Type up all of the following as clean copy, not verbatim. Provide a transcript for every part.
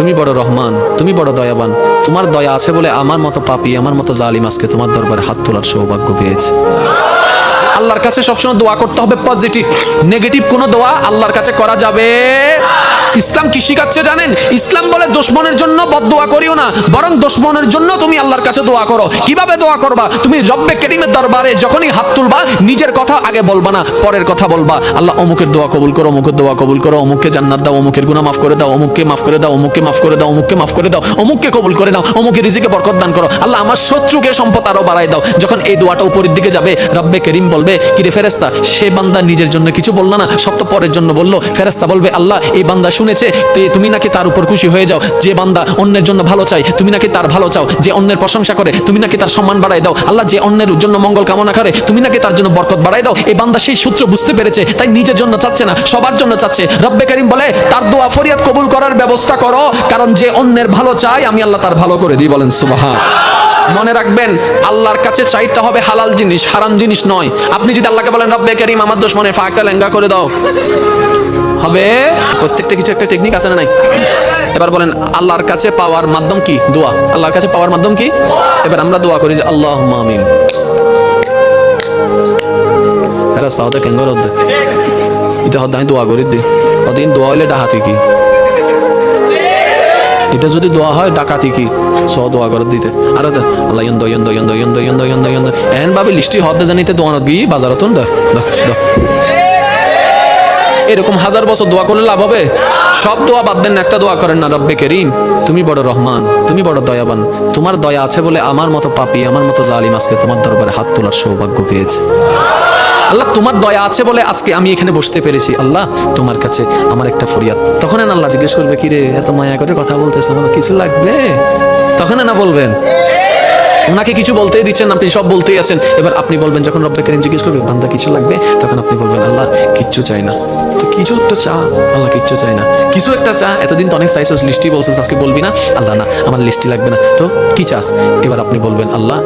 তুমি বড় রহমান, তুমি বড় দয়াবান, তোমার দয়া আছে বলে আমার মতো পাপী, আমার মতো জালিম আজকে তোমার দরবারে হাত তোলার সৌভাগ্য পেয়েছে। আল্লাহর কাছে সবসময় দোয়া করতে হবে পজিটিভ, নেগেটিভ কোনো দোয়া আল্লাহর কাছে করা যাবে। ইসলাম কি শিখাচ্ছে জানেন? ইসলাম বলে দুশমনের জন্য বদদোয়া করিও না, বরং দুশমনের জন্য তুমি আল্লাহর কাছে দোয়া করো। কিভাবে দোয়া করবা? তুমি রব্বে করিমের দরবারে যখনই হাত তুলবা, নিজের কথা আগে বলবা না, পরের কথা বলবা। আল্লাহ অমুকের দোয়া কবুল করো, অমুকের দোয়া কবুল করো, অমুককে জান্নাত দাও, অমুকের গুনাহ মাফ করে দাও, অমুককে মাফ করে দাও, অমুককে মাফ করে দাও, অমুককে মাফ করে দাও, অমুককে কবুল করে নাও, অমুকের রিজিকে বরকত দান করো। আল্লাহ আমার শত্রুকে সম্পদ আরো বাড়াই দাও। যখন এই দোয়াটা উপরের দিকে যাবে, রব্বে করিম বলবে, কিরে ফেরেশতা, সে বান্দা নিজের জন্য কিছু বললো না, সব তো পরের জন্য বললো। ফেরেশতা বলবে, আল্লাহ এই বান্দা শুনেছে, তুমি নাকি তার উপর খুশি হয়ে যাও। যে বান্দা অন্যের জন্য ভালো চাই, তুমি নাকি তার ভালো চাও। যে অন্যের প্রশংসা করে, তুমি নাকি তার সম্মান বাড়াই দাও। আল্লাহ যে অন্যের জন্য মঙ্গল কামনা করে, তুমি নাকি তার জন্য বরকত বাড়াই দাও। এই বান্দা সেই সূত্র বুঝতে পেরেছে, তাই নিজের জন্য চাচ্ছে না, সবার জন্য চাচ্ছে। রব্বে করিম বলে, তার দোয়া ফরিয়াদ কবুল করার ব্যবস্থা করো, কারণ যে অন্যের ভালো চায় আমি আল্লাহ তার ভালো করে দিই। বলেন সুবহান। মনে রাখবেন, আল্লাহর কাছে চাইতে হবে হালাল জিনিস, হারাম জিনিস নয়। আপনি যদি আল্লাহকে বলেন, রব্বে করিম আমার দুশমনের ফাঁকটা লেঙ্গা করে দাও, হবে? প্রত্যেকটা কিছু একটা টেকনিক আছে না নাই? এবার বলেন, আল্লাহর কাছে পাওয়ার মাধ্যম কি? দোয়া। আল্লাহর কাছে পাওয়ার মাধ্যম কি? এবার আমরা দোয়া করি যে আল্লাহুম্মা আমিন। ফেরেশতা হতে কেঙ্গর হতে এটা হতে আমি দোয়া করি দিই। ওদিন দোয়া হইলে ডাকাতি কি? এটা যদি দোয়া হয় ডাকাতি কি? সব দোয়া করে দিতে। আর আল্লাহ ইয়ন্দ ইয়ন্দ ইয়ন্দ ইয়ন্দ ইয়ন্দ ইয়ন্দ ইয়ন্দ এন ভাবে লিস্টি হতে জানিতে দোয়ানত গিয়ে বাজারত দ দ। এরকম হাজার বছর দোয়া করলে লাভ হবে? সব দোয়া বাদ দেন, একটা দোয়া করেন না, রব্বে করিম তুমি বড় রহমান, তুমি বড় দয়াবান, তোমার দয়া আছে বলে আমার মতো পাপী, আমার মতো জালিম আজকে তোমার দরবারে হাত তোলার সৌভাগ্য পেয়েছে। আল্লাহ তোমার দয়া আছে বলে আজকে আমি এখানে বসতে পেরেছি। আল্লাহ তোমার কাছে আমার একটা ফরিয়াদ। তখন আল্লাহ জিজ্ঞেস করবে, কি রে এত মায়া করে কথা বলতেছে, আমার কিছু লাগবে? তখন না বলবেন, ওনাকে কিছু বলতেই দিচ্ছেন, আপনি সব বলতেই আছেন। এবার আপনি বলবেন, যখন রব্বে করিম জিজ্ঞেস করবে বান্দা কিছু লাগবে, তখন আপনি বলবেন, আল্লাহ কিচ্ছু চাই না। তো কিছু একটা চা, আল্লাহ কিচ্ছু চাই না, কিছু একটা চা। এতদিন তো অনেক চাইছিস, লিস্টি বলছিস, আজকে বলবি না? আল্লাহ না, আমার লিস্টি লাগবে না, তো কি চাস? এবার আপনি বলবেন, আল্লাহ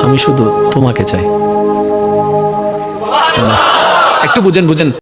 আমি শুধু তোমাকে চাই। একটু বুঝেন।